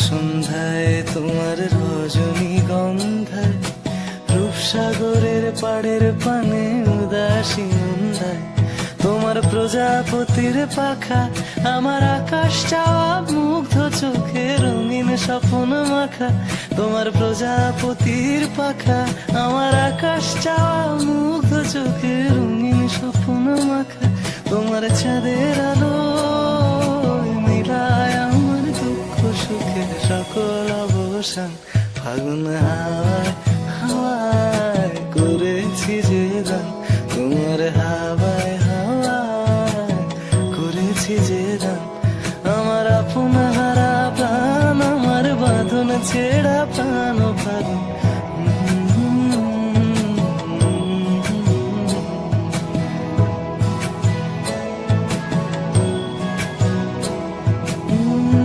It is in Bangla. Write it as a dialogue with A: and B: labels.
A: সন্ধ্যায় তোমার রজনীগন্ধায়, রূপসাগরের পাড়ের পানে উদাসী সন্ধ্যায়, তোমার প্রজাপতির পাখা আমার আকাশ চাওয়া মুগ্ধ চোখে রঙিন স্বপ্ন মাখা। তোমার প্রজাপতির পাখা আমার আকাশ চাওয়া মুগ্ধ চোখে রঙিন স্বপ্ন মাখা। তোমার চাঁদের আলো মিলায় আমার দুঃখ সুখের সকল অবসান। ফাগুন হাওয়ায় হাওয়ায় করেছি যে